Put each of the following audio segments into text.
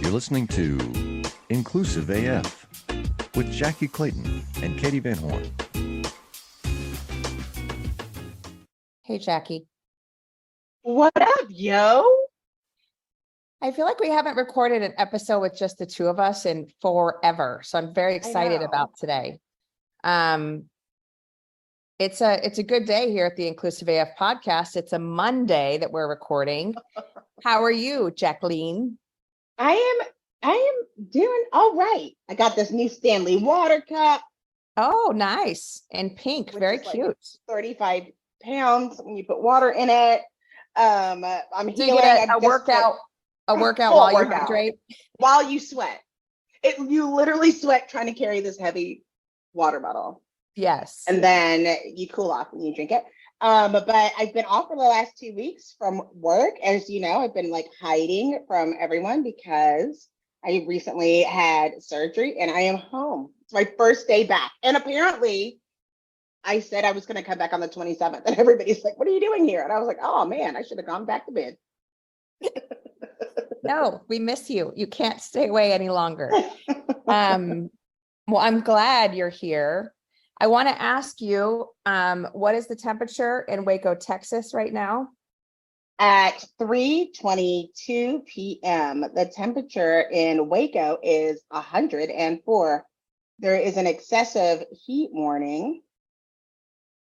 You're listening to Inclusive AF with Jackye Clayton and Katie Van Horn. Hey, Jackye. What up, yo? I feel like we haven't recorded an episode with just the two of us in forever. So I'm very excited about today. It's a good day here at the Inclusive AF podcast. It's a Monday that we're recording. How are you, Jacqueline? I am doing all right. I got this new Stanley water cup. Oh, nice. And pink, very cute. Like 35 pounds when you put water in it. I'm so healing. You get a workout while you hydrate. While you sweat. You literally sweat trying to carry this heavy water bottle. Yes. And then you cool off when you drink it. But I've been off for the last 2 weeks from work. As you know, I've been like hiding from everyone because I recently had surgery and I am home. It's my first day back. And apparently I said I was going to come back on the 27th and everybody's like, what are you doing here? And I was like, oh man, I should have gone back to bed. No, we miss you. You can't stay away any longer. Well, I'm glad you're here. I want to ask you, what is the temperature in Waco, Texas right now? At 3:22 p.m., the temperature in Waco is 104. There is an excessive heat warning.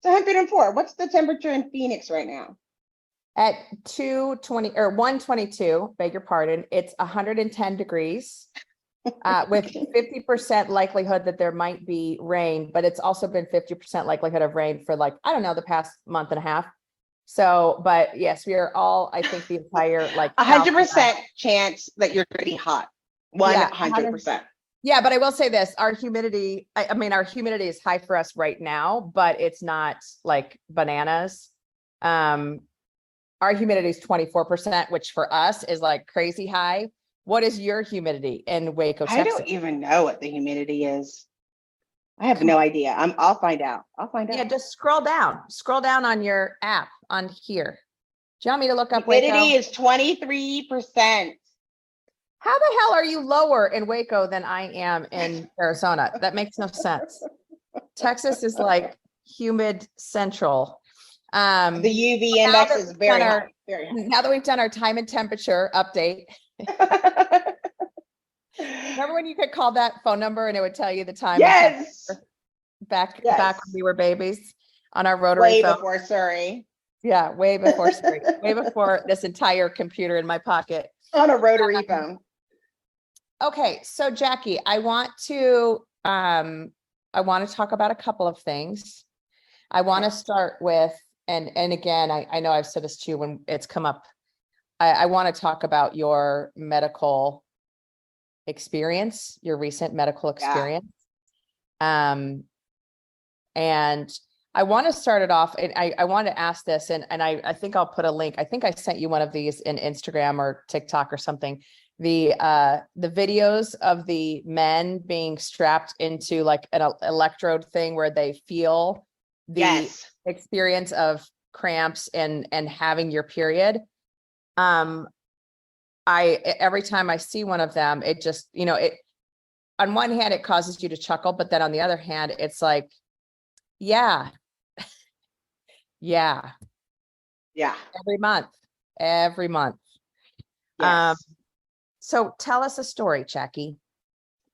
It's 104. What's the temperature in Phoenix right now? At 2:20 or 1:22, beg your pardon, it's 110 degrees. With 50% likelihood that there might be rain, but it's also been 50% likelihood of rain for like, I don't know, the past month and a half. So, but yes, we are all, I think the entire like 100% chance that you're going to be hot. 100%. Yeah, but I will say this, our humidity, I mean, our humidity is high for us right now, but it's not like bananas. Our humidity is 24%, which for us is like crazy high. What is your humidity in Waco, Texas? I don't even know what the humidity is. I have no idea. I'll find out. Yeah, just scroll down on your app on here. Do you want me to look up humidity Waco? Is 23%. How the hell are you lower in Waco than I am in Arizona? That makes no sense. Texas is like humid central. The UV index is very high. Now that we've done our time and temperature update. Remember when you could call that phone number and it would tell you the time? Yes. Back when we were babies on our rotary phone. Way before Surrey. Yeah, way before Surrey. Way before this entire computer in my pocket. On a rotary phone. Okay, so Jackye, I want to talk about a couple of things. I want to start with, and again, I know I've said this to you when it's come up. I want to talk about your medical experience, your recent medical experience. Yeah. And I want to start it off, and I want to ask this, and I think I'll put a link. I think I sent you one of these in Instagram or TikTok or something. The videos of the men being strapped into like an electrode thing where they feel the experience of cramps and having your period. Every time I see one of them, it just, on one hand, it causes you to chuckle, but then on the other hand, it's like, yeah. Every month. Yes. So tell us a story, Jackye.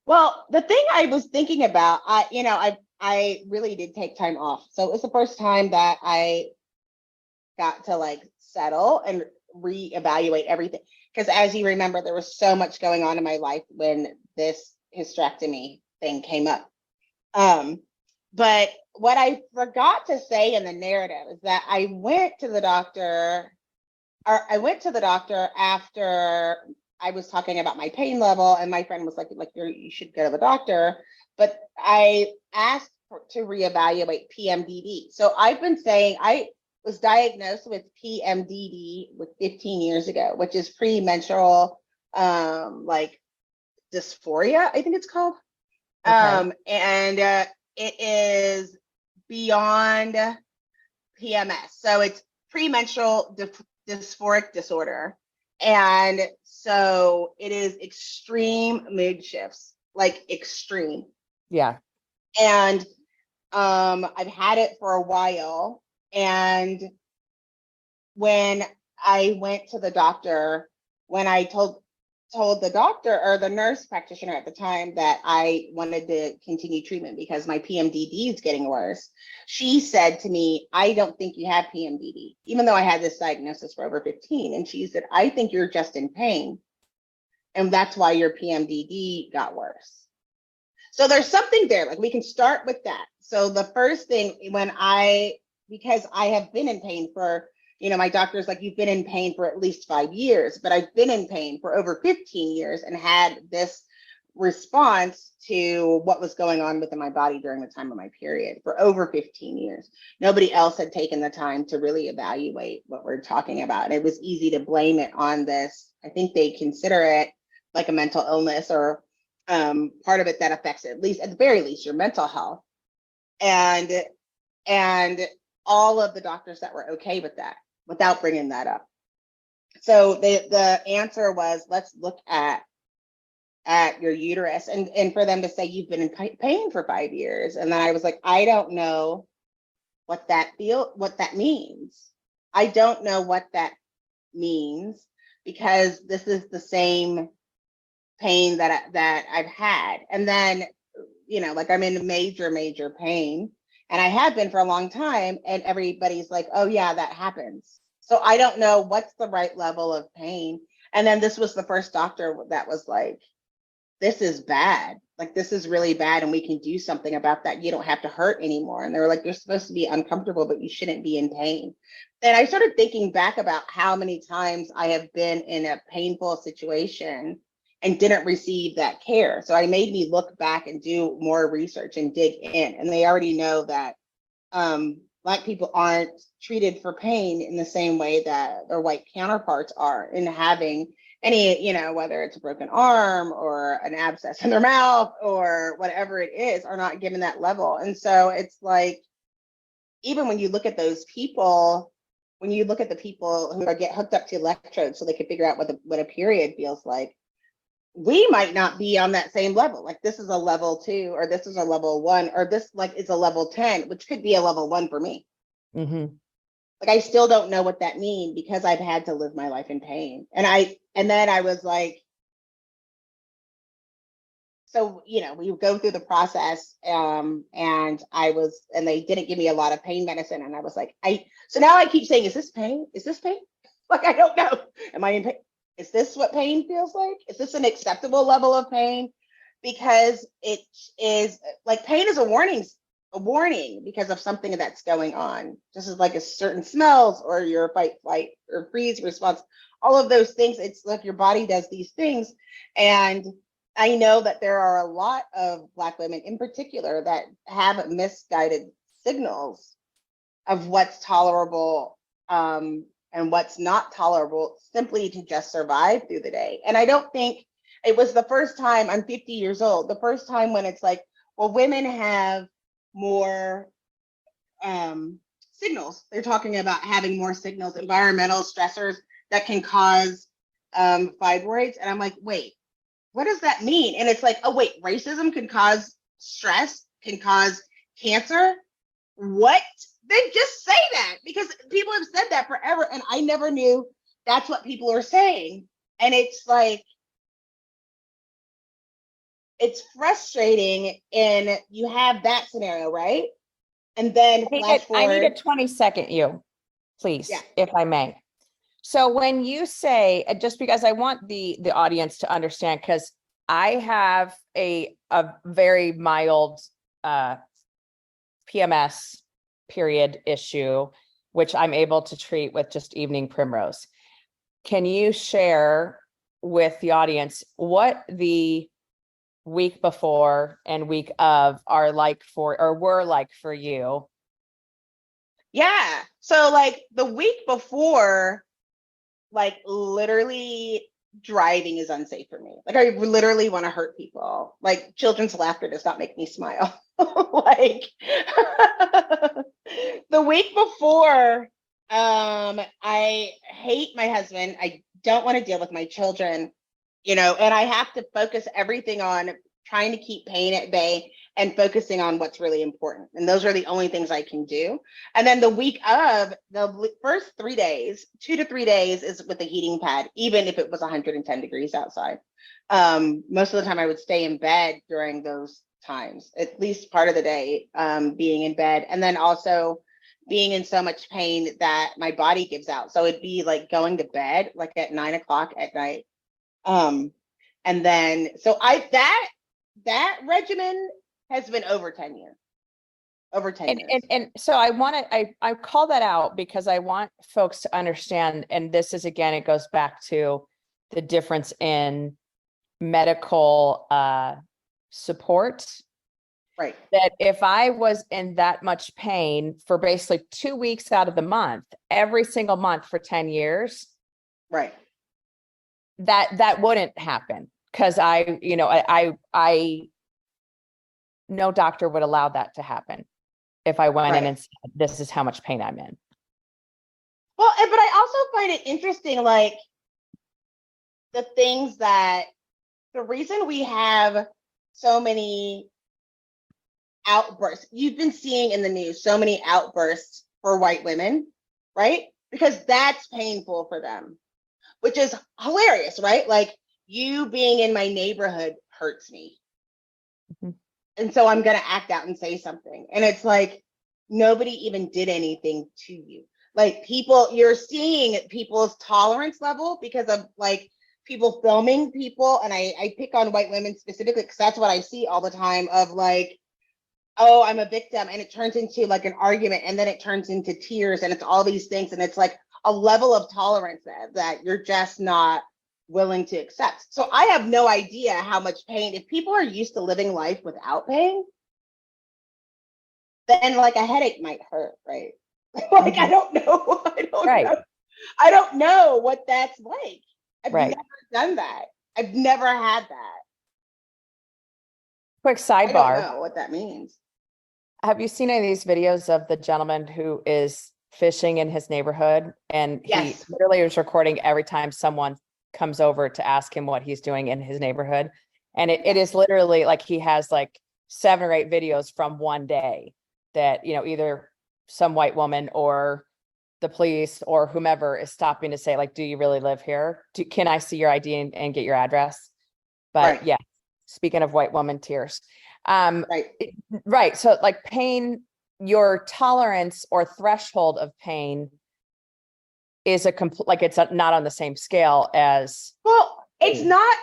Well, the thing I was thinking about, I really did take time off. So it was the first time that I got to like settle and reevaluate everything. Because as you remember, there was so much going on in my life when this hysterectomy thing came up. But what I forgot to say in the narrative is that I went to the doctor after I was talking about my pain level, and my friend was like you should go to the doctor. But I asked to reevaluate PMDD. So I've been saying I was diagnosed with PMDD 15 years ago, which is premenstrual like dysphoria, I think it's called. Okay. And it is beyond PMS. So it's premenstrual dysphoric disorder. And so it is extreme mood shifts, like extreme. Yeah. And I've had it for a while. And when I went to the doctor, when I told the doctor or the nurse practitioner at the time that I wanted to continue treatment because my PMDD is getting worse, she said to me, I don't think you have PMDD, even though I had this diagnosis for over 15. And she said, I think you're just in pain. And that's why your PMDD got worse. So there's something there, like we can start with that. So the first thing because I have been in pain for, my doctor's like, you've been in pain for at least 5 years, but I've been in pain for over 15 years and had this response to what was going on within my body during the time of my period for over 15 years. Nobody else had taken the time to really evaluate what we're talking about. And it was easy to blame it on this. I think they consider it like a mental illness or part of it that affects, at the very least, your mental health. And all of the doctors that were okay with that without bringing that up. So the answer was, let's look at your uterus, and for them to say you've been in pain for 5 years. And then I was like, I don't know what that means. I don't know what that means, because this is the same pain that I've had. And then, like I'm in major pain, and I have been for a long time, and everybody's like, oh yeah, that happens. So I don't know what's the right level of pain. And then this was the first doctor that was like, this is bad. Like, this is really bad, and we can do something about that. You don't have to hurt anymore. And they were like, you're supposed to be uncomfortable, but you shouldn't be in pain. And I started thinking back about how many times I have been in a painful situation and didn't receive that care. So it made me look back and do more research and dig in. And they already know that Black people aren't treated for pain in the same way that their white counterparts are, in having any, whether it's a broken arm or an abscess in their mouth or whatever it is, are not given that level. And so it's like, even when you look at those people, when you look at the people who get hooked up to electrodes so they can figure out what a period feels like, we might not be on that same level. Like, this is a level 2, or this is a level 1, or this is a level 10, which could be a level 1 for me. Mm-hmm. Like, I still don't know what that means, because I've had to live my life in pain. And then I was like, so, we go through the process, and they didn't give me a lot of pain medicine. And I was like, so now I keep saying, is this pain? Is this pain? Like, I don't know. Am I in pain? Is this what pain feels like? Is this an acceptable level of pain? Because it is like, pain is a warning because of something that's going on. Just as like a certain smells, or your fight, flight, or freeze response, all of those things. It's like your body does these things. And I know that there are a lot of Black women in particular that have misguided signals of what's tolerable and what's not tolerable, simply to just survive through the day. And I don't think it was the first time. I'm 50 years old. The first time when it's like, well, women have more signals. They're talking about having more signals, environmental stressors that can cause fibroids. And I'm like, wait, what does that mean? And it's like, oh, wait, racism can cause stress, can cause cancer. What? They just say that because people have said that forever. And I never knew that's what people are saying. And it's like, it's frustrating. And you have that scenario, right? And then I need a 20-second you, please, if I may. So when you say, just because I want the audience to understand, because I have a very mild PMS period issue, which I'm able to treat with just evening primrose. Can you share with the audience what the week before and week of are like for, or were like for you? Yeah. So like the week before, like literally driving is unsafe for me. Like I literally want to hurt people. Like children's laughter does not make me smile. Like the week before, I hate my husband. I don't want to deal with my children, and I have to focus everything on trying to keep pain at bay and focusing on what's really important. And those are the only things I can do. And then the week of the first 3 days, 2 to 3 days is with a heating pad, even if it was 110 degrees outside. Most of the time I would stay in bed during those times, at least part of the day, being in bed. And then also being in so much pain that my body gives out. So it'd be like going to bed like at 9 o'clock at night. And then, so that regimen has been over 10 years. Over 10 years. And so I call that out because I want folks to understand, and this is, again, it goes back to the difference in medical support. Right. That if I was in that much pain for basically 2 weeks out of the month, every single month for 10 years. Right. That wouldn't happen, because I no doctor would allow that to happen if I went in and said, this is how much pain I'm in. Well, but I also find it interesting, like the things that the reason we have so many outbursts, you've been seeing in the news, so many outbursts for white women, right? Because that's painful for them, which is hilarious, right? Like, you being in my neighborhood hurts me. Mm-hmm. And so I'm going to act out and say something. And it's like, nobody even did anything to you. Like, you're seeing people's tolerance level because of like people filming people. And I pick on white women specifically because that's what I see all the time, of like, oh, I'm a victim. And it turns into like an argument, and then it turns into tears, and it's all these things. And it's like a level of tolerance that you're just not willing to accept. So I have no idea how much pain, if people are used to living life without pain, then like a headache might hurt, right? Like, I don't know. I don't know what that's like. I've never done that. I've never had that. Quick sidebar. I don't know what that means. Have you seen any of these videos of the gentleman who is fishing in his neighborhood, and he literally is recording every time someone comes over to ask him what he's doing in his neighborhood? And it is literally like he has like 7 or 8 videos from one day that, either some white woman or the police or whomever is stopping to say, like, do you really live here? Can I see your ID and get your address? But yeah, speaking of white woman tears. Right. So like pain, your tolerance or threshold of pain is like it's not on the same scale as. Well, it's not,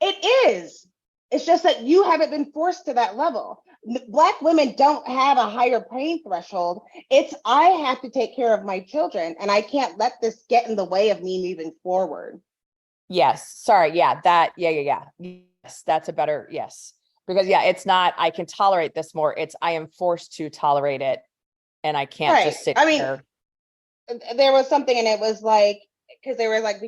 it is. It's just that you haven't been forced to that level. Black women don't have a higher pain threshold. It's, I have to take care of my children, and I can't let this get in the way of me moving forward. Yes. Sorry. Yeah. Yeah. Yes. That's a better, yes. Because it's not, I can tolerate this more. It's, I am forced to tolerate it, and I can't just sit there. There was something, and it was like, because they were like,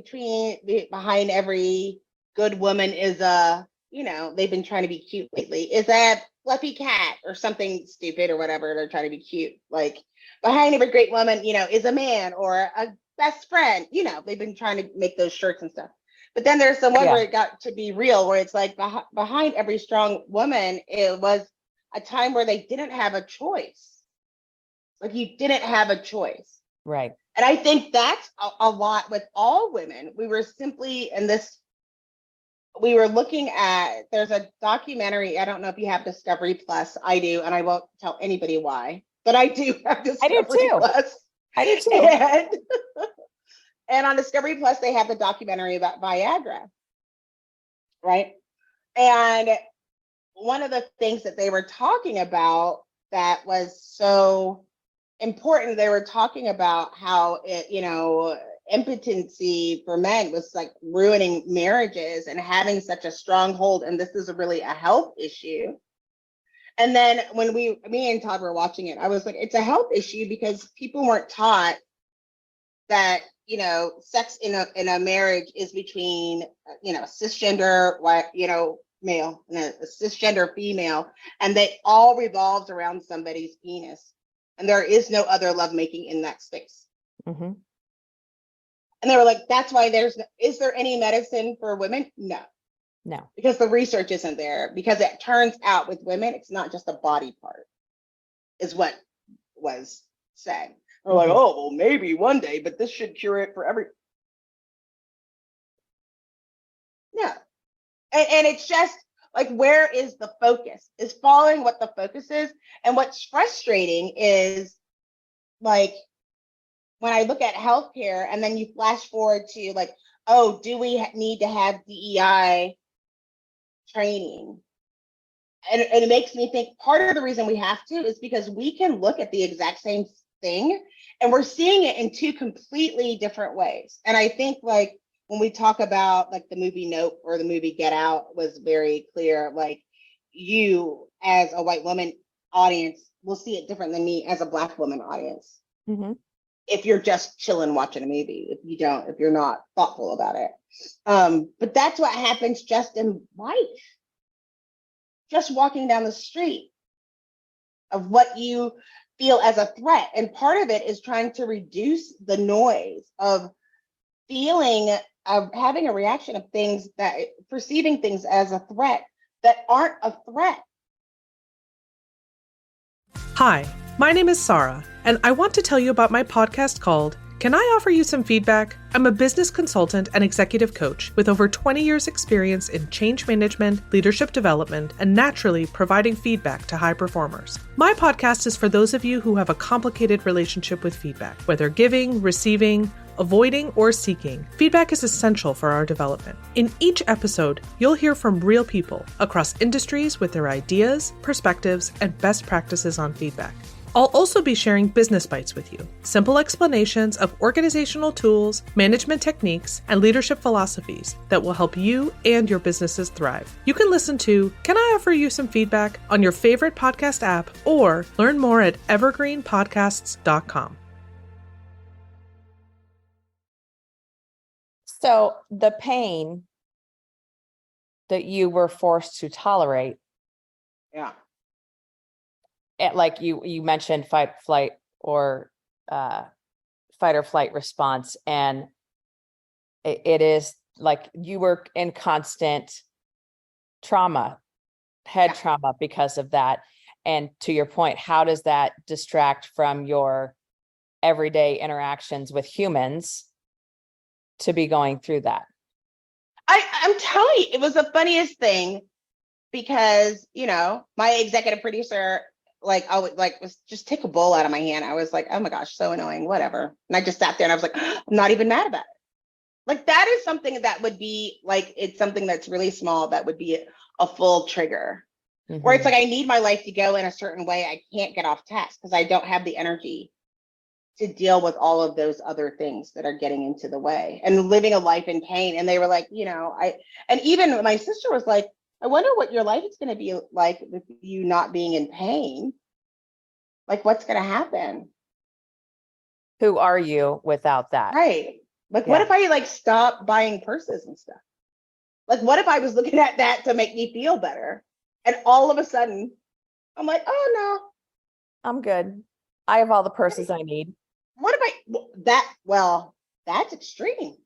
behind every good woman is a, they've been trying to be cute lately, is a fluffy cat or something stupid or whatever. They're trying to be cute. Like, behind every great woman, is a man or a best friend. They've been trying to make those shirts and stuff. But then there's the one where it got to be real, where it's like behind every strong woman, it was a time where they didn't have a choice. Like, you didn't have a choice. Right. And I think that's a lot with all women. We were simply we were looking at, there's a documentary. I don't know if you have Discovery Plus. I do, and I won't tell anybody why, but I do have Discovery Plus. I do too. And on Discovery Plus, they have the documentary about Viagra, right? And one of the things that they were talking about that was so important, they were talking about how impotency for men was like ruining marriages and having such a strong hold, and this is really a health issue. And then when me and Todd were watching it, I was like, it's a health issue because people weren't taught that sex in a marriage is between cisgender male and a cisgender female, and they all revolves around somebody's penis, and there is no other lovemaking in that space. Mm-hmm. And they were like, that's why is there any medicine for women? No, No. because the research isn't there. Because it turns out with women, it's not just a body part, is what was said. They're like, oh, well, maybe one day, but this should cure it for every. No. And it's just like, where is the focus? Is following what the focus is. And what's frustrating is like, when I look at healthcare and then you flash forward to like, oh, do we need to have DEI training? And it makes me think part of the reason we have to is because we can look at the exact same thing and we're seeing it in two completely different ways. And I think like when we talk about like the movie Nope or the movie Get Out was very clear, like you as a white woman audience will see it different than me as a Black woman audience. Mm-hmm. If you're just chilling watching a movie, if you're not thoughtful about it. But that's what happens just in life. Just walking down the street of what you feel as a threat. And part of it is trying to reduce the noise of feeling, of having a reaction of things that perceiving things as a threat that aren't a threat. Hi, my name is Sarah, and I want to tell you about my podcast called Can I Offer You Some Feedback? I'm a business consultant and executive coach with over 20 years experience in change management, leadership development, and naturally providing feedback to high performers. My podcast is for those of you who have a complicated relationship with feedback, whether giving, receiving, avoiding, or seeking. Feedback is essential for our development. In each episode, you'll hear from real people across industries with their ideas, perspectives, and best practices on feedback. I'll also be sharing business bites with you, simple explanations of organizational tools, management techniques, and leadership philosophies that will help you and your businesses thrive. You can listen to Can I Offer You Some Feedback on your favorite podcast app or learn more at evergreenpodcasts.com. So the pain that you were forced to tolerate, Yeah. like you mentioned fight or flight response, and it is like you were in constant trauma, head trauma because of that. And to your point, how does that distract from your everyday interactions with humans to be going through that? I'm telling you, it was the funniest thing because, my executive producer, like, I would was just take a bowl out of my hand. I was like, oh my gosh, so annoying, whatever. And I just sat there and I was like, I'm not even mad about it. Like, that is something that would be like, it's something that's really small that would be a full trigger. Mm-hmm. Where it's like, I need my life to go in a certain way. I can't get off task because I don't have the energy to deal with all of those other things that are getting into the way and living a life in pain. And they were like, and even my sister was like, I wonder what your life is going to be like with you not being in pain. Like, what's going to happen? Who are you without that? Right. Like, what if I stop buying purses and stuff? Like, what if I was looking at that to make me feel better? And all of a sudden I'm like, oh no, I'm good. I have all the purses I need. What if that's extreme.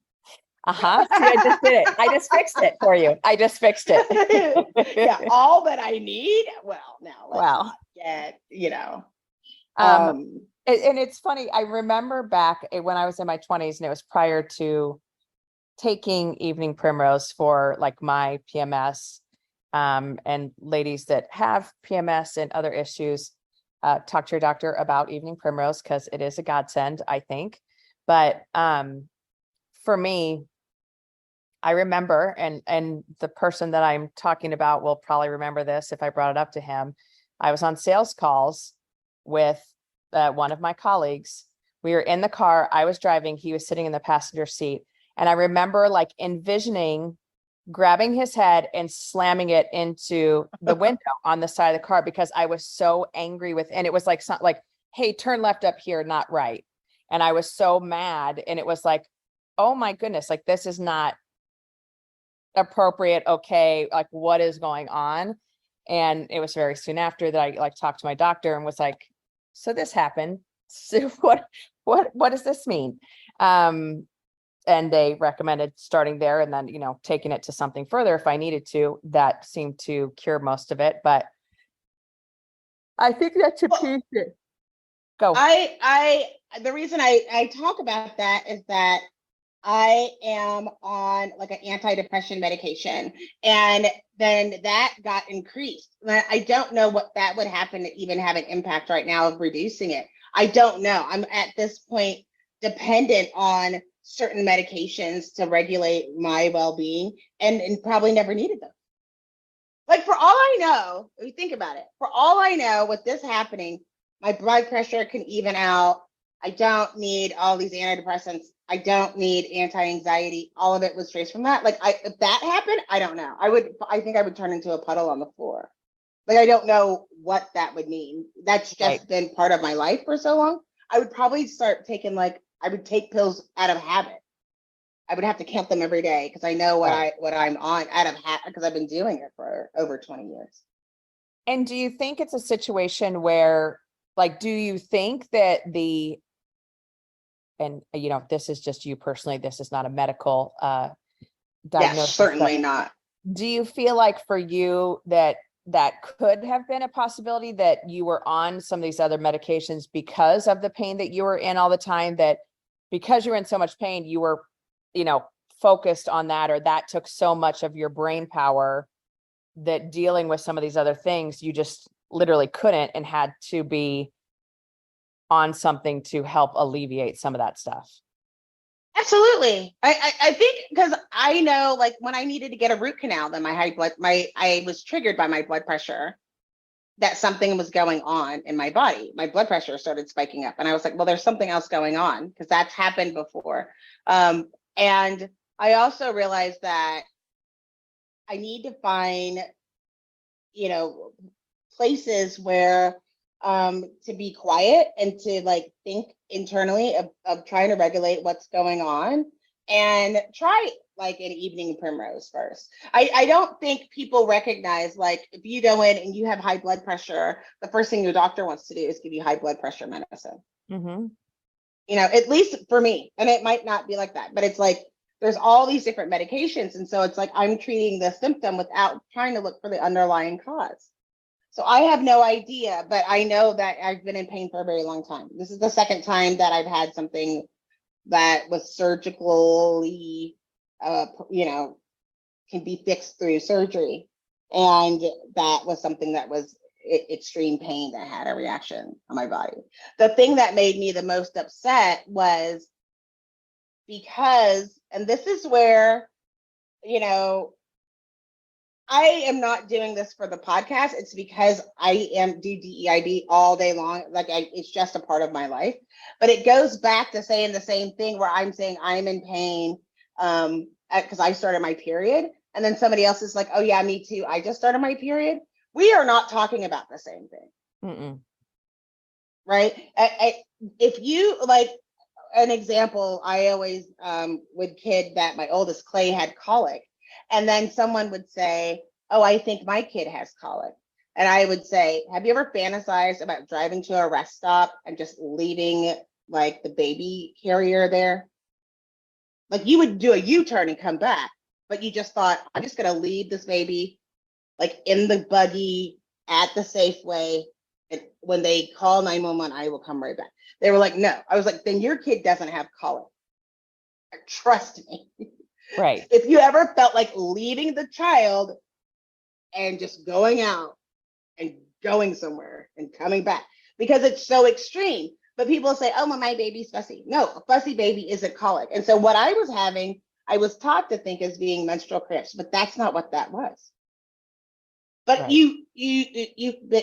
See, I just did it. I just fixed it for you. I just fixed it. Yeah, all that I need. Well, now let's get, and it's funny. I remember back when I was in my 20s, and it was prior to taking evening primrose for like my PMS, and ladies that have PMS and other issues, talk to your doctor about evening primrose because it is a godsend, I think. But for me, I remember, and the person that I'm talking about will probably remember this if I brought it up to him. I was on sales calls with one of my colleagues. We were in the car. I was driving. He was sitting in the passenger seat. And I remember envisioning grabbing his head and slamming it into the window on the side of the car because I was so angry and it was like, hey, turn left up here, not right. And I was so mad. And it was like, oh my goodness, this is not appropriate. Okay. What is going on? And it was very soon after that I talked to my doctor and was like, so this happened. So what does this mean? And and they recommended starting there and then, taking it to something further if I needed to. That seemed to cure most of it, but I think that's a piece. Go. The reason I talk about that is that I am on like an antidepressant medication, and then that got increased. I don't know what that would happen to even have an impact right now of reducing it. I don't know. I'm at this point dependent on certain medications to regulate my well-being, and probably never needed them. Like, for all I know, if you think about it, for all I know, with this happening, my blood pressure can even out. I don't need all these antidepressants. I don't need anti-anxiety. All of it was traced from that. Like, if that happened, I don't know. I think I would turn into a puddle on the floor. Like, I don't know what that would mean. That's just been part of my life for so long. I would probably start taking, I would take pills out of habit. I would have to count them every day because I know what I'm on out of habit, because I've been doing it for over 20 years. And do you think it's a situation where, do you think that and this is just you personally, this is not a medical diagnosis. Yes, certainly not. Do you feel like for you that could have been a possibility, that you were on some of these other medications because of the pain that you were in all the time, that because you were in so much pain, you were, focused on that, or that took so much of your brain power that dealing with some of these other things, you just literally couldn't and had to be on something to help alleviate some of that stuff? Absolutely. I think, because I know, when I needed to get a root canal, then I was triggered by my blood pressure, that something was going on in my body. My blood pressure started spiking up, and I was like, well, there's something else going on, because that's happened before. And I also realized that I need to find, places where to be quiet and to think internally of trying to regulate what's going on, and try an evening primrose first. I don't think people recognize, if you go in and you have high blood pressure, the first thing your doctor wants to do is give you high blood pressure medicine. Mm-hmm. At least for me, and it might not be like that, but it's there's all these different medications. And so it's I'm treating the symptom without trying to look for the underlying cause. So I have no idea, but I know that I've been in pain for a very long time. This is the second time that I've had something that was surgically, can be fixed through surgery. And that was something that was extreme pain that had a reaction on my body. The thing that made me the most upset was because, and this is where, I am not doing this for the podcast. It's because I do DEIB all day long. It's just a part of my life. But it goes back to saying the same thing, where I'm saying I'm in pain because I started my period. And then somebody else is like, oh yeah, me too. I just started my period. We are not talking about the same thing. Mm-mm. Right? If you an example, I always would kid that my oldest Clay had colic. And then someone would say, oh, I think my kid has colic. And I would say, have you ever fantasized about driving to a rest stop and just leaving the baby carrier there? You would do a U-turn and come back, but you just thought, I'm just going to leave this baby in the buggy at the Safeway. And when they call 911, I will come right back. They were like, no. I was like, then your kid doesn't have colic. Trust me. Right. If you ever felt like leaving the child and just going out and going somewhere and coming back, because it's so extreme. But people say, oh, well, my baby's fussy. No, a fussy baby isn't colic. And so what I was having, I was taught to think as being menstrual cramps, but that's not what that was. But right.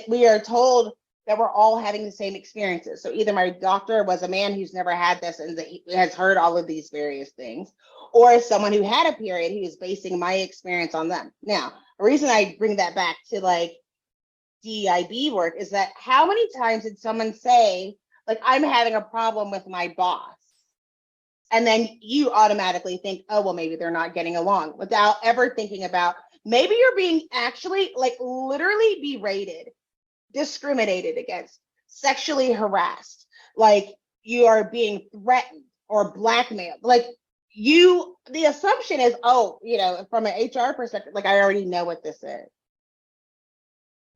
We are told that we're all having the same experiences. So either my doctor was a man who's never had this and has heard all of these various things, or someone who had a period who is basing my experience on them. Now, the reason I bring that back to DEIB work is that how many times did someone say, I'm having a problem with my boss? And then you automatically think, oh, well, maybe they're not getting along, without ever thinking about maybe you're being actually literally berated, discriminated against, sexually harassed, you are being threatened or blackmailed. the assumption is, oh, from an HR perspective, like I already know what this is.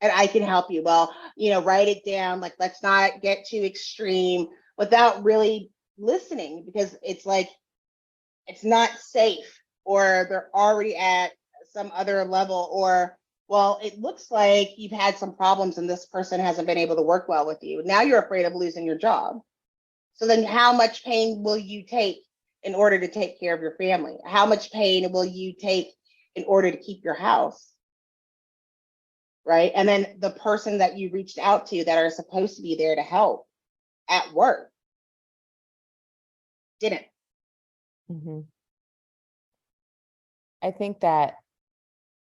And I can help you. Well, write it down. Like, let's not get too extreme without really listening, because it's like, it's not safe, or they're already at some other level, or, well, it looks like you've had some problems and this person hasn't been able to work well with you. Now you're afraid of losing your job. So then how much pain will you take in order to take care of your family? How much pain will you take in order to keep your house? Right? And then the person that you reached out to that are supposed to be there to help at work didn't. Mhm. I think that,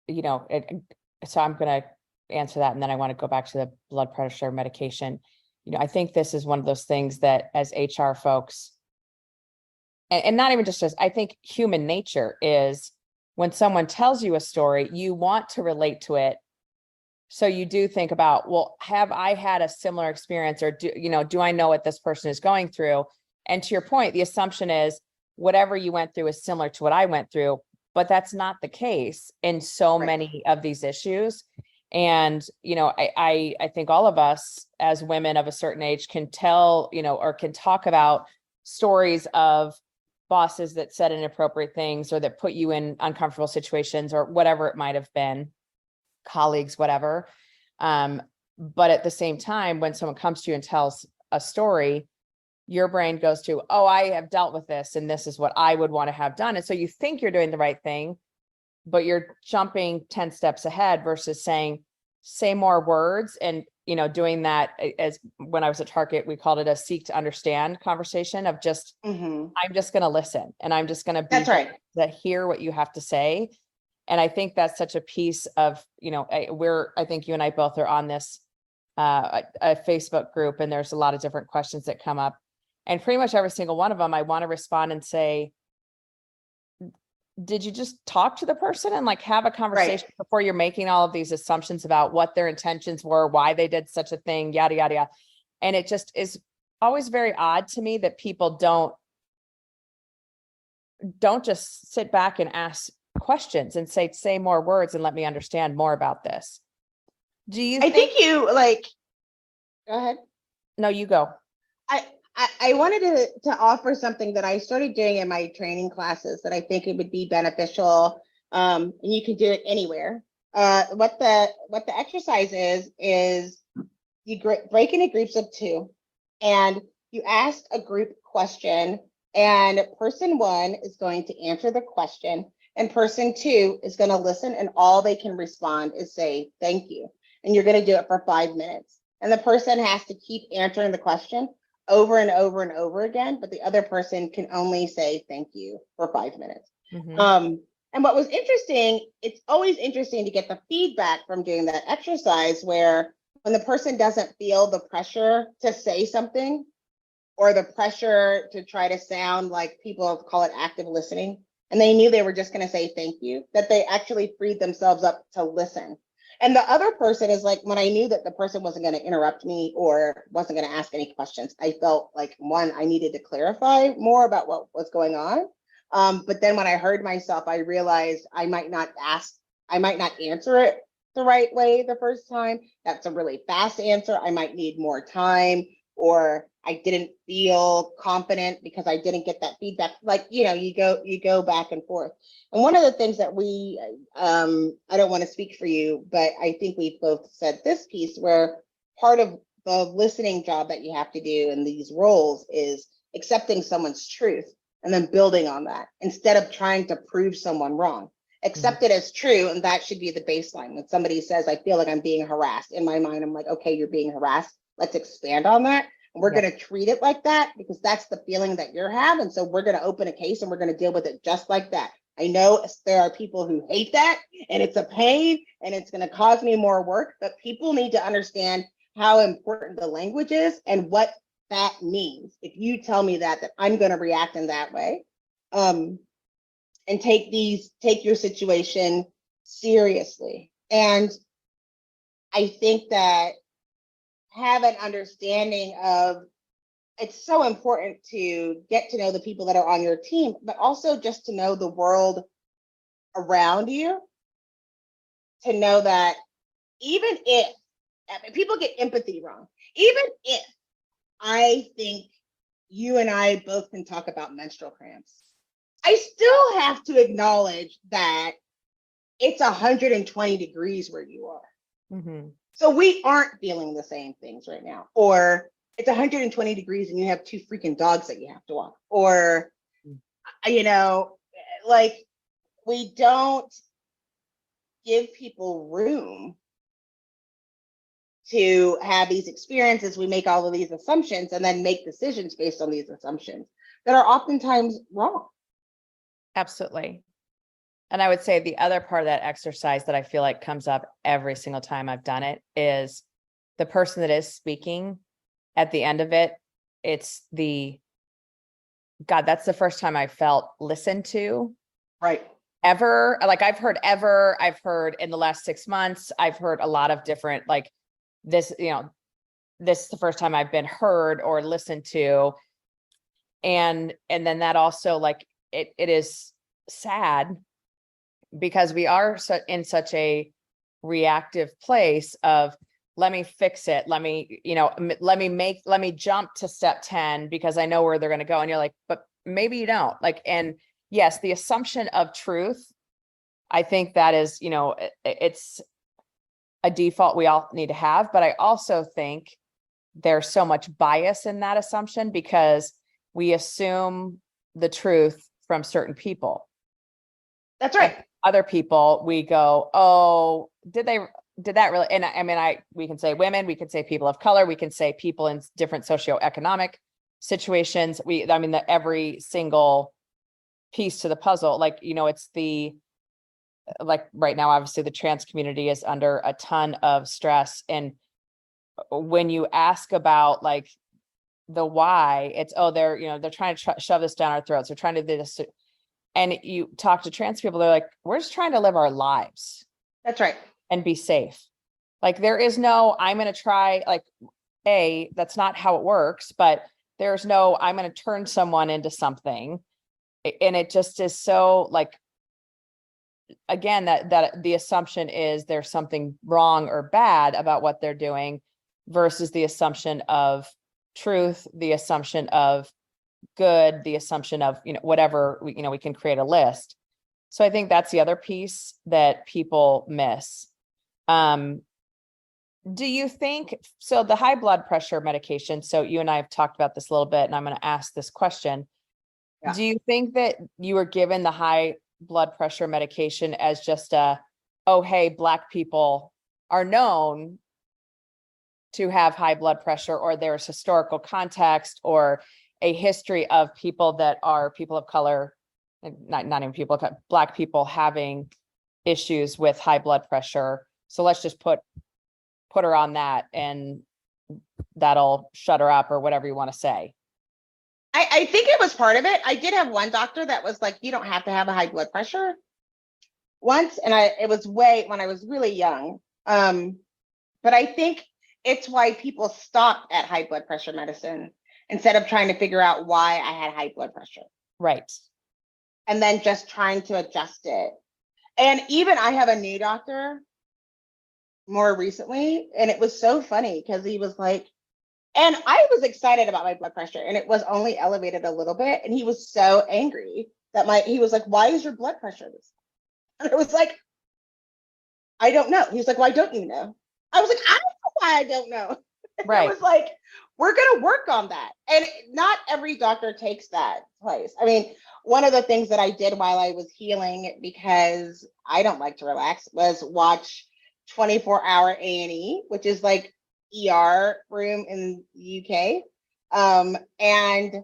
so I'm going to answer that, and then I want to go back to the blood pressure medication. I think this is one of those things that as HR folks, and not even just as, I think human nature is, when someone tells you a story, you want to relate to it. So you do think about, well, have I had a similar experience, or do I know what this person is going through? And to your point, the assumption is whatever you went through is similar to what I went through, but that's not the case in so many of these issues. And, I think all of us as women of a certain age can tell, or can talk about stories of bosses that said inappropriate things, or that put you in uncomfortable situations, or whatever it might have been, colleagues, whatever. But at the same time, when someone comes to you and tells a story, your brain goes to, oh, I have dealt with this, and this is what I would want to have done. And so you think you're doing the right thing, but you're jumping 10 steps ahead versus saying, say more words. And, doing that, as when I was at Target, we called it a seek to understand conversation of just, I'm just going to listen, and I'm just going to be That's right. to hear what you have to say. And I think that's such a piece of, I think you and I both are on this, a Facebook group, and there's a lot of different questions that come up, and pretty much every single one of them, I want to respond and say, did you just talk to the person and like have a conversation before you're making all of these assumptions about what their intentions were, why they did such a thing, yada, yada, yada. And it just is always very odd to me that people don't just sit back and ask questions and say more words and let me understand more about this. Do you think you go ahead. No, you go. I wanted to offer something that I started doing in my training classes that I think it would be beneficial. And you can do it anywhere. What the exercise is you break into groups of 2, and you ask a group question, and person 1 is going to answer the question, and person 2 is going to listen, and all they can respond is say thank you. And you're going to do it for 5 minutes. And the person has to keep answering the question over and over and over again, but the other person can only say thank you for 5 minutes. And what was interesting, it's always interesting to get the feedback from doing that exercise, where when the person doesn't feel the pressure to say something, or the pressure to try to sound like, people call it active listening, and they knew they were just going to say thank you, that they actually freed themselves up to listen. And the other person is like, when I knew that the person wasn't going to interrupt me or wasn't going to ask any questions, I felt like, one, I needed to clarify more about what was going on. But then when I heard myself, I realized I might not answer it the right way the first time. That's a really fast answer. I might need more time, or I didn't feel confident because I didn't get that feedback. Like, you go back and forth. And one of the things that we, I don't want to speak for you, but I think we've both said this piece, where part of the listening job that you have to do in these roles is accepting someone's truth and then building on that, instead of trying to prove someone wrong. Accept it as true, and that should be the baseline. When somebody says, I feel like I'm being harassed, in my mind, I'm like, okay, you're being harassed. Let's expand on that. And we're going to treat it like that, because that's the feeling that you're having. And so we're going to open a case and we're going to deal with it just like that. I know there are people who hate that, and it's a pain, and it's going to cause me more work, but people need to understand how important the language is and what that means. If you tell me that I'm going to react in that way, and take your situation seriously. And I think that have an understanding of it's so important to get to know the people that are on your team, but also just to know the world around you, to know that even if people get empathy wrong, even if I think you and I both can talk about menstrual cramps, I still have to acknowledge that it's 120 degrees where you are. Mm-hmm. So we aren't feeling the same things right now. Or it's 120 degrees and you have 2 freaking dogs that you have to walk. Or, you know, like, we don't give people room to have these experiences. We make all of these assumptions and then make decisions based on these assumptions that are oftentimes wrong. Absolutely. And I would say the other part of that exercise that I feel like comes up every single time I've done it is the person that is speaking at the end of it. It's God, that's the first time I felt listened to. Right. Ever. Like I've heard in the last 6 months, I've heard a lot of different, like this, this is the first time I've been heard or listened to. And then that also, like, it is sad because we are in such a reactive place of, let me fix it. Let me jump to step 10 because I know where they're going to go. And you're like, but maybe you don't. Like, and yes, the assumption of truth, I think that is, it's a default we all need to have. But I also think there's so much bias in that assumption because we assume the truth from certain people. That's right. And other people, we go, oh, did that really? And I mean, we can say women, we can say people of color, we can say people in different socioeconomic situations. Every single piece to the puzzle, like, it's like right now, obviously the trans community is under a ton of stress. And when you ask about like the why, it's, oh, they're trying to shove this down our throats. They're trying to do this. And you talk to trans people, they're like, we're just trying to live our lives. That's right. And be safe. Like there is no, I'm going to try, like, that's not how it works, but there's no, I'm going to turn someone into something. And it just is so, like, again, that the assumption is there's something wrong or bad about what they're doing versus the assumption of truth, the assumption of good, the assumption of, whatever, we can create a list. So I think that's the other piece that people miss. Do you think, so the high blood pressure medication, so you and I have talked about this a little bit, and I'm going to ask this question. Yeah. Do you think that you were given the high blood pressure medication as just hey, Black people are known to have high blood pressure, or there's historical context or a history of people that are people of color, not even people of color, Black people having issues with high blood pressure. So let's just put her on that and that'll shut her up, or whatever you want to say. I think it was part of it. I did have one doctor that was like, you don't have to have a high blood pressure once. And it was when I was really young. But I think it's why people stopped at high blood pressure medicine instead of trying to figure out why I had high blood pressure. Right. And then just trying to adjust it. And even I have a new doctor more recently, and it was so funny because he was like, and I was excited about my blood pressure and it was only elevated a little bit. And he was so angry that he was like, why is your blood pressure this? And I was like, I don't know. He was like, why don't you know? I was like, I don't know why I don't know. Right. I was like, we're going to work on that. And not every doctor takes that place. I mean, one of the things that I did while I was healing, because I don't like to relax, was watch 24-hour A&E, which is like ER room in the UK. And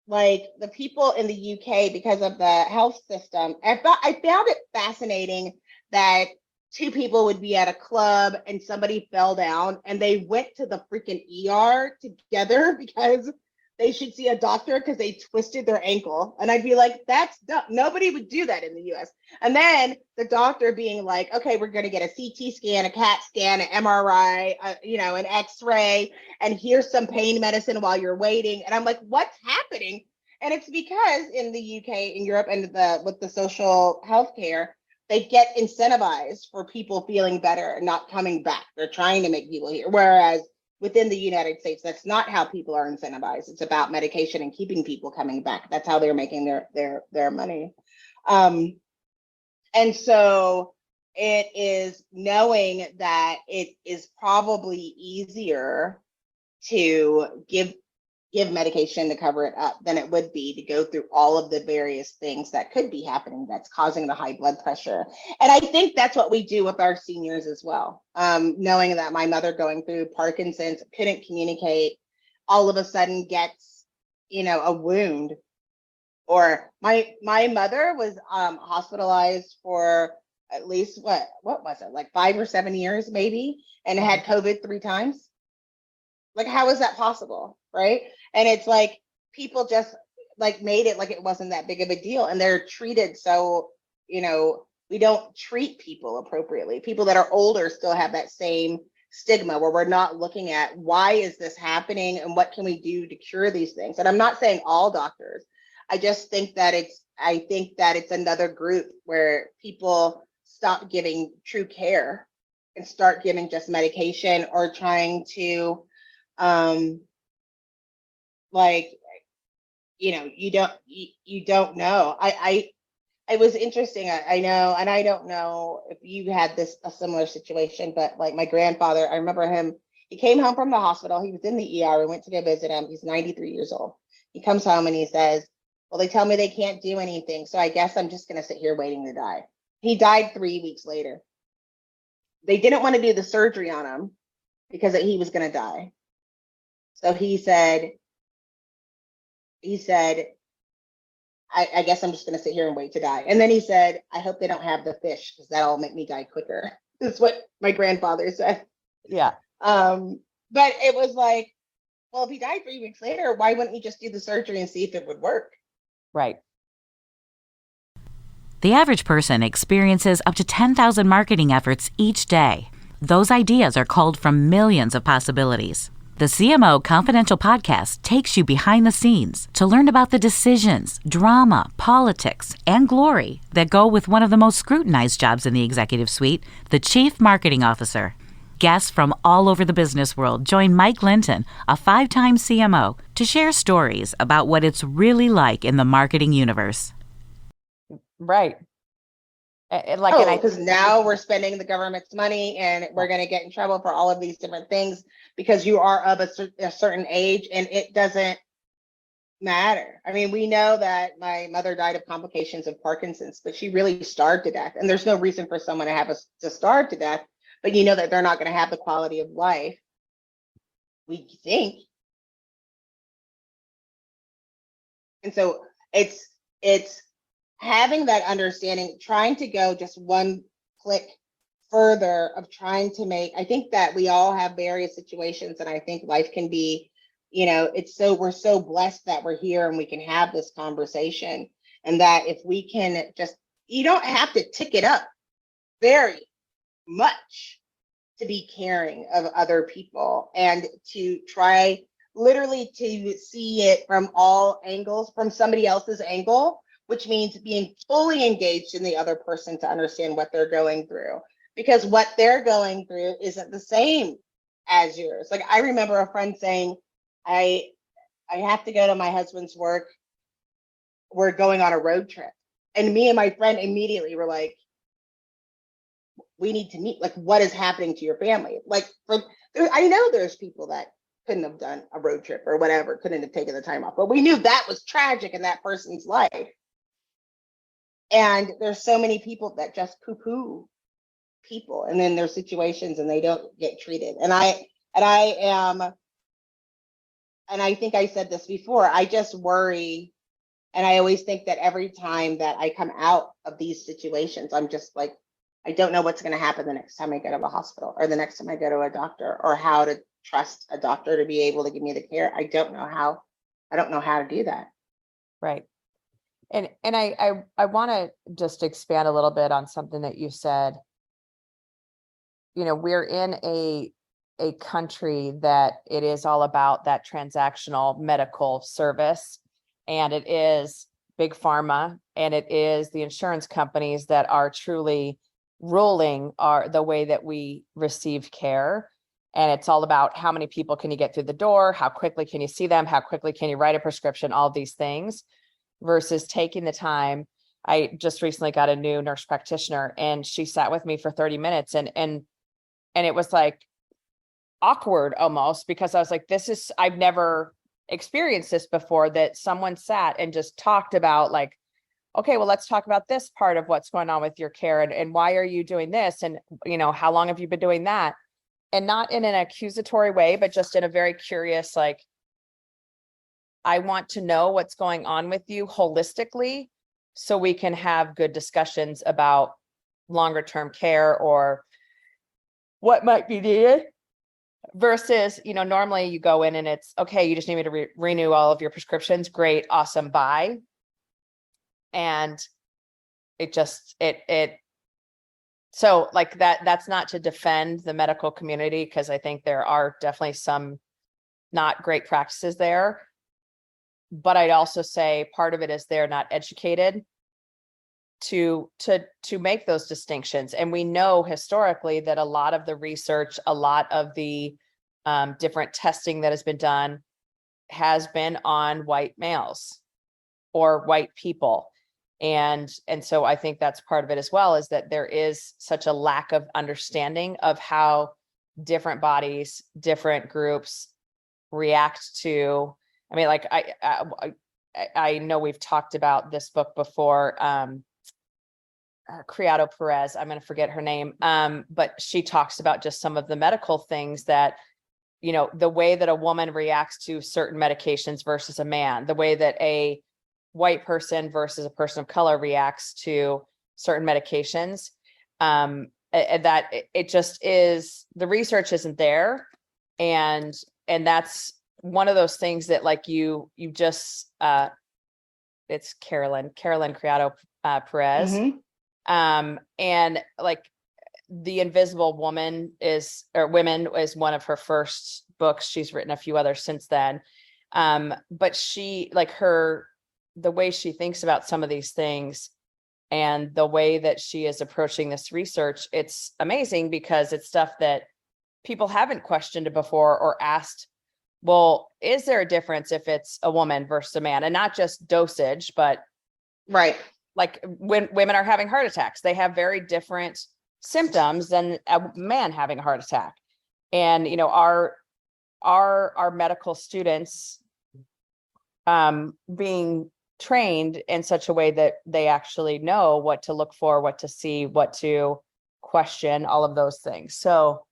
like the people in the UK, because of the health system, I found it fascinating that 2 people would be at a club and somebody fell down and they went to the freaking ER together because they should see a doctor because they twisted their ankle. And I'd be like, that's dumb. Nobody would do that in the US. And then the doctor being like, okay, we're going to get a CT scan, a CAT scan, an MRI, an X-ray, and here's some pain medicine while you're waiting. And I'm like, what's happening? And it's because in the UK, in Europe, and with the social health care, they get incentivized for people feeling better and not coming back. They're trying to make people here. Whereas within the United States, that's not how people are incentivized. It's about medication and keeping people coming back. That's how they're making their money. And so it is knowing that it is probably easier to give medication to cover it up than it would be to go through all of the various things that could be happening that's causing the high blood pressure. And I think that's what we do with our seniors as well. Knowing that my mother going through Parkinson's, couldn't communicate, all of a sudden gets, a wound. Or my mother was hospitalized for at least what was it, like 5 or 7 years maybe, and had COVID 3 times. Like, how is that possible? Right. And it's like people just like made it like it wasn't that big of a deal, and they're treated so, we don't treat people appropriately. People that are older still have that same stigma where we're not looking at why is this happening and what can we do to cure these things. And I'm not saying all doctors. I just think that it's another group where people stop giving true care and start giving just medication or trying to you don't know. It was interesting. I know, and I don't know if you had a similar situation, but like my grandfather, I remember him, he came home from the hospital. He was in the ER. We went to go visit him. He's 93 years old. He comes home and he says, well, they tell me they can't do anything, so I guess I'm just going to sit here waiting to die. He died 3 weeks later. They didn't want to do the surgery on him because he was going to die. So he said, I guess I'm just going to sit here and wait to die. And then he said, I hope they don't have the fish because that'll make me die quicker. That's what my grandfather said. Yeah. But it was like, well, if he died 3 weeks later, why wouldn't we just do the surgery and see if it would work? Right. The average person experiences up to 10,000 marketing efforts each day. Those ideas are culled from millions of possibilities. The CMO Confidential podcast takes you behind the scenes to learn about the decisions, drama, politics, and glory that go with one of the most scrutinized jobs in the executive suite, the Chief Marketing Officer. Guests from all over the business world join Mike Linton, a 5-time CMO, to share stories about what it's really like in the marketing universe. Right. Because now we're spending the government's money and we're going to get in trouble for all of these different things because you are of a certain age, and it doesn't matter. I mean, we know that my mother died of complications of Parkinson's, but she really starved to death. And there's no reason for someone to starve to death, but you know that they're not going to have the quality of life we think. And so it's having that understanding, trying to go just one click further of trying to I think that we all have various situations, and I think life can be, we're so blessed that we're here and we can have this conversation, and that if we can you don't have to tick it up very much to be caring of other people and to try literally to see it from all angles, from somebody else's angle, which means being fully engaged in the other person to understand what they're going through, because what they're going through isn't the same as yours. Like, I remember a friend saying, I have to go to my husband's work. We're going on a road trip. And me and my friend immediately were like, we need to meet. Like, what is happening to your family? Like, I know there's people that couldn't have done a road trip or whatever, couldn't have taken the time off, but we knew that was tragic in that person's life. And there's so many people that just poo-poo people and then their situations, and they don't get treated. And I think I said this before, I just worry. And I always think that every time that I come out of these situations, I'm just like, I don't know what's going to happen the next time I go to the hospital or the next time I go to a doctor, or how to trust a doctor to be able to give me the care. I don't know how I don't know how to do that. Right. And I want to just expand a little bit on something that you said. You know, we're in a country that it is all about that transactional medical service, and it is big pharma, and it is the insurance companies that are truly ruling the way that we receive care. And it's all about how many people can you get through the door, how quickly can you see them, how quickly can you write a prescription, all these things, versus taking the time. I just recently got a new nurse practitioner, and she sat with me for 30 minutes, and it was like awkward almost, because I was like, I've never experienced this before, that someone sat and just talked about like, okay, well, let's talk about this part of what's going on with your care, and why are you doing this? And, how long have you been doing that? And not in an accusatory way, but just in a very curious, like, I want to know what's going on with you holistically, so we can have good discussions about longer term care or what might be needed, versus, normally you go in and it's, okay, you just need me to renew all of your prescriptions. Great. Awesome. Bye. And so like that's not to defend the medical community, because I think there are definitely some not great practices there. But I'd also say part of it is they're not educated to make those distinctions. And we know historically that a lot of the research, a lot of the different testing that has been done has been on white males or white people. And so I think that's part of it as well, is that there is such a lack of understanding of how different bodies, different groups react to. I mean, like I know we've talked about this book before, Criado Perez, I'm going to forget her name. But she talks about just some of the medical things that, the way that a woman reacts to certain medications versus a man, the way that a white person versus a person of color reacts to certain medications, that it just is, the research isn't there. And that's one of those things that like you just, it's Carolyn Criado Perez. Mm-hmm. And like The Invisible Woman Women is one of her first books. She's written a few others since then. But she, like the way she thinks about some of these things and the way that she is approaching this research, it's amazing, because it's stuff that people haven't questioned before or asked, well, is there a difference if it's a woman versus a man? And not just dosage, but right. Like when women are having heart attacks, they have very different symptoms than a man having a heart attack. And, our medical students being trained in such a way that they actually know what to look for, what to see, what to question, all of those things. So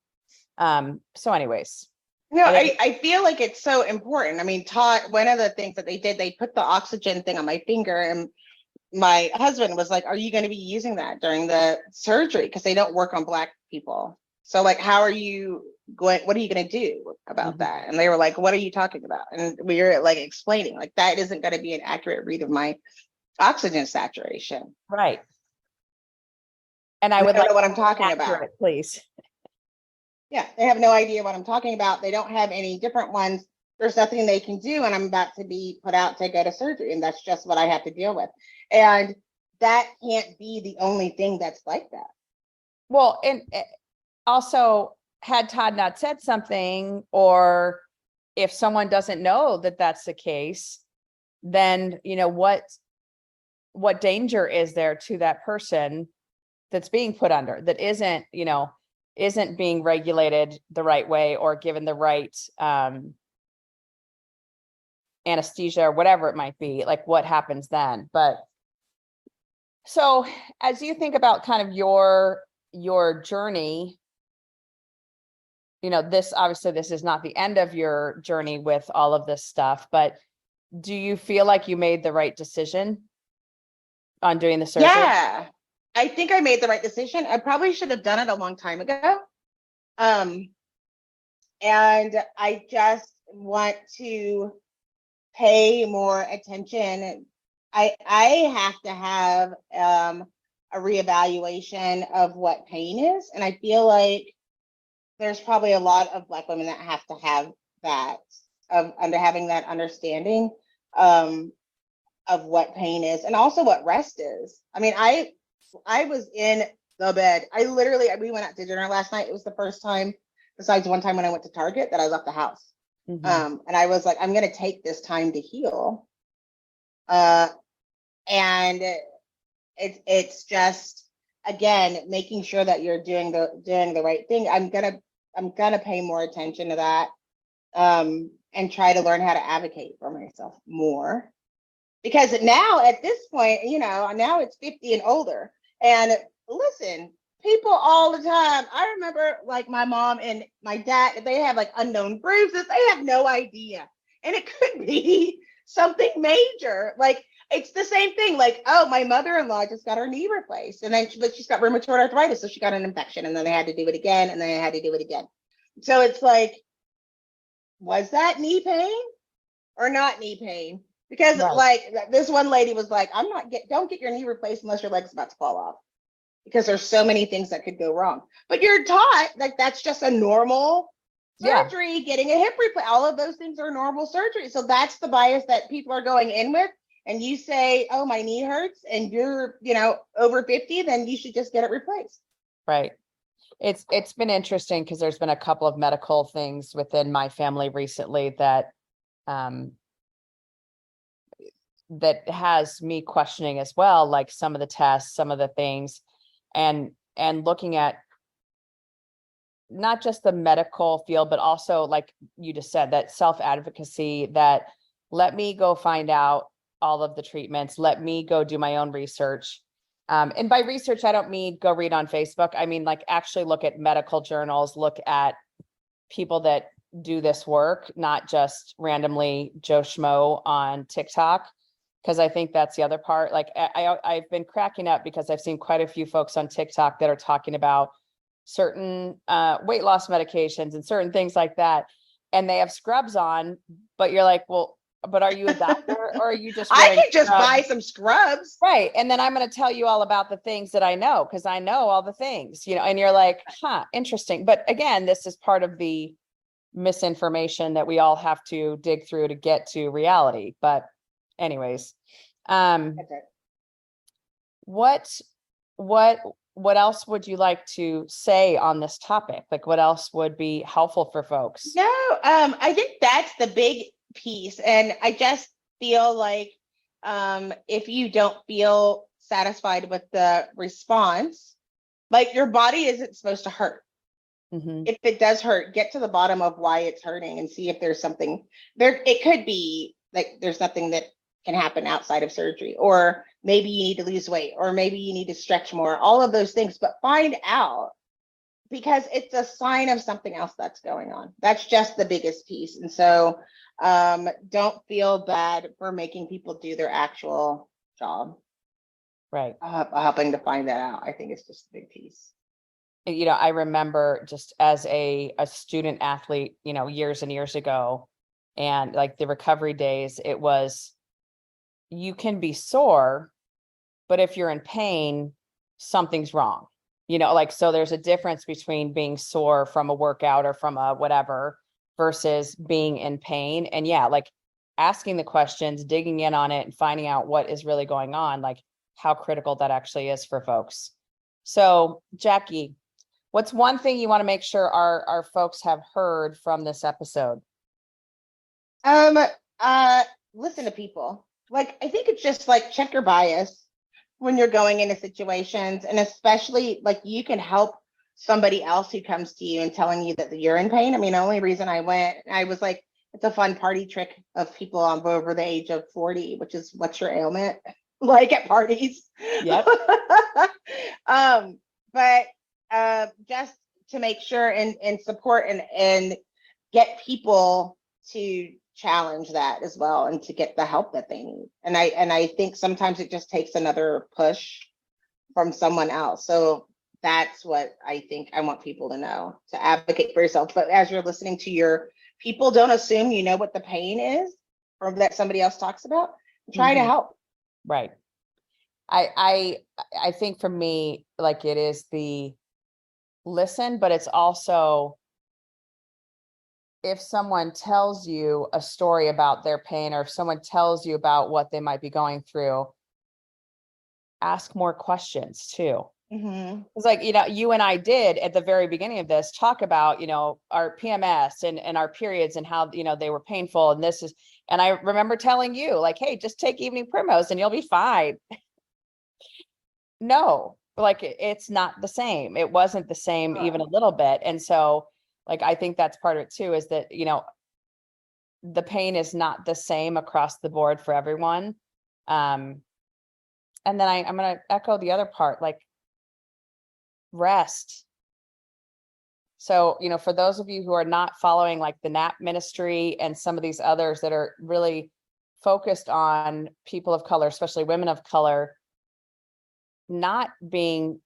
anyways. No, I feel like it's so important. I mean, Todd, one of the things that they did, they put the oxygen thing on my finger, and my husband was like, are you going to be using that during the surgery? Because they don't work on Black people. So like, how are you going, what are you going to do about Mhm. that? And they were like, what are you talking about? And we were like explaining, like, that isn't going to be an accurate read of my oxygen saturation. Right. And I would don't like know what I'm talking about. accurate, please. Yeah, they have no idea what I'm talking about. They don't have any different ones. There's nothing they can do, and I'm about to be put out to go to surgery, and that's just what I have to deal with. And that can't be the only thing that's like that. Well, and also, had Todd not said something, or if someone doesn't know that that's the case, then, what danger is there to that person that's being put under, that isn't being regulated the right way or given the right anesthesia or whatever it might be, like what happens then? But so as you think about kind of your journey, this is not the end of your journey with all of this stuff, but do you feel like you made the right decision on doing the surgery? Yeah, I think I made the right decision. I probably should have done it a long time ago. And I just want to pay more attention. I have to have a reevaluation of what pain is. And I feel like there's probably a lot of Black women that have to have that, of having that understanding of what pain is and also what rest is. I mean, I was in the bed. We went out to dinner last night. It was the first time, besides one time when I went to Target, that I left the house. And I was like, I'm going to take this time to heal. And it's just, again, making sure that you're doing the right thing. I'm gonna pay more attention to that, and try to learn how to advocate for myself more. Because now at this point, now it's 50 and older. And listen, people all the time, I remember like my mom and my dad, they have like unknown bruises. They have no idea. And it could be something major. Like, it's the same thing. Like, oh, my mother-in-law just got her knee replaced. And then but she's got rheumatoid arthritis. So she got an infection. And then they had to do it again. And then they had to do it again. So it's like, was that knee pain or not knee pain? Because like this one lady was like, don't get your knee replaced unless your leg's about to fall off. Because there's so many things that could go wrong. But you're taught like that's just a normal surgery, getting a hip replacement. All of those things are normal surgery. So that's the bias that people are going in with. And you say, oh, my knee hurts, and you're, over 50, then you should just get it replaced. Right. It's been interesting because there's been a couple of medical things within my family recently that that has me questioning as well, like some of the tests, some of the things, and looking at not just the medical field, but also, like you just said, that self-advocacy, that let me go find out all of the treatments, let me go do my own research. And by research, I don't mean go read on Facebook. I mean, like actually look at medical journals, look at people that do this work, not just randomly Joe Schmo on TikTok. Because I think that's the other part. Like I've been cracking up because I've seen quite a few folks on TikTok that are talking about certain weight loss medications and certain things like that. And they have scrubs on, but you're like, well, but are you a doctor or are you just I could just buy some scrubs. Right. And then I'm going to tell you all about the things that I know, because I know all the things, and you're like, interesting. But again, this is part of the misinformation that we all have to dig through to get to reality. But anyways, what else would you like to say on this topic? Like, what else would be helpful for folks? No, I think that's the big piece. And I just feel like if you don't feel satisfied with the response, like your body isn't supposed to hurt. If it does hurt, get to the bottom of why it's hurting and see if there's something there. It could be like there's nothing that can happen outside of surgery, or maybe you need to lose weight, or maybe you need to stretch more, all of those things, but find out, because it's a sign of something else that's going on. That's just the biggest piece. And so don't feel bad for making people do their actual job. Right. Helping to find that out. I think it's just a big piece. I remember just as a student athlete, years and years ago, and like the recovery days, it was, you can be sore, but if you're in pain, something's wrong. So there's a difference between being sore from a workout or from a whatever versus being in pain. And like asking the questions, digging in on it and finding out what is really going on, like how critical that actually is for folks. So Jackye, what's one thing you want to make sure our folks have heard from this episode? Listen to people. Like, I think it's just like check your bias when you're going into situations, and especially like you can help somebody else who comes to you and telling you that you're in pain. I mean, the only reason I went, I was like, it's a fun party trick of people over the age of 40, which is what's your ailment, like at parties. Yep. But just to make sure and support and get people to challenge that as well, and to get the help that they need. And I think sometimes it just takes another push from someone else. So that's what I think I want people to know, to advocate for yourself. But as you're listening to your people, don't assume you know what the pain is. or that somebody else talks about, try to Mhm. help. Right. I think for me, like it is the listen, but it's also if someone tells you a story about their pain or if someone tells you about what they might be going through, ask more questions too. Mm-hmm. It's like, you and I did at the very beginning of this talk about, our PMS and our periods and how, they were painful. And I remember telling you like, hey, just take evening primos and you'll be fine. No, like it's not the same. It wasn't the same even a little bit. And so like, I think that's part of it too, is that, the pain is not the same across the board for everyone. And then I'm going to echo the other part, like rest. So, for those of you who are not following like the NAP ministry and some of these others that are really focused on people of color, especially women of color, not being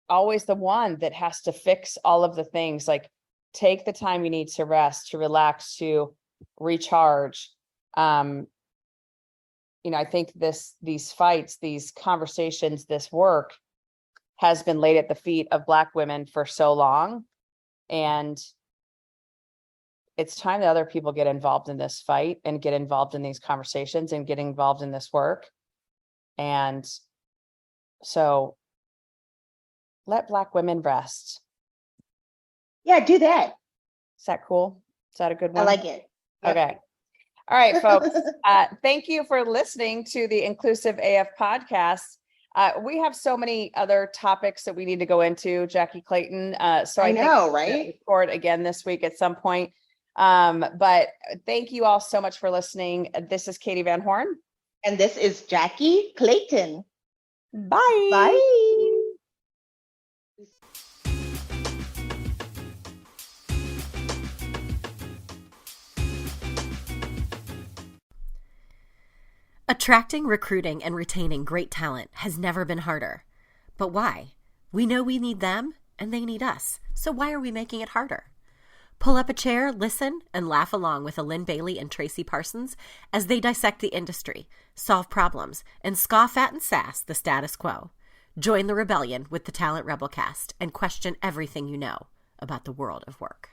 always the one that has to fix all of the things, like take the time you need to rest, to relax, to recharge. I think these fights, these conversations, this work has been laid at the feet of Black women for so long. And it's time that other people get involved in this fight and get involved in these conversations and get involved in this work. And so let Black women rest. Yeah, do that. Is that cool? Is that a good I one? like it. Yep. Okay. All right, folks. Thank you for listening to the Inclusive AF podcast. We have so many other topics that we need to go into, Jackye Clayton. So I think know, we'll right? record again this week at some point. But thank you all so much for listening. This is Katie Van Horn. And this is Jackye Clayton. Bye. Bye. Attracting, recruiting, and retaining great talent has never been harder. But why? We know we need them, and they need us. So why are we making it harder? Pull up a chair, listen, and laugh along with Lynn Bailey and Tracy Parsons as they dissect the industry, solve problems, and scoff at and sass the status quo. Join the rebellion with the Talent Rebelcast and question everything you know about the world of work.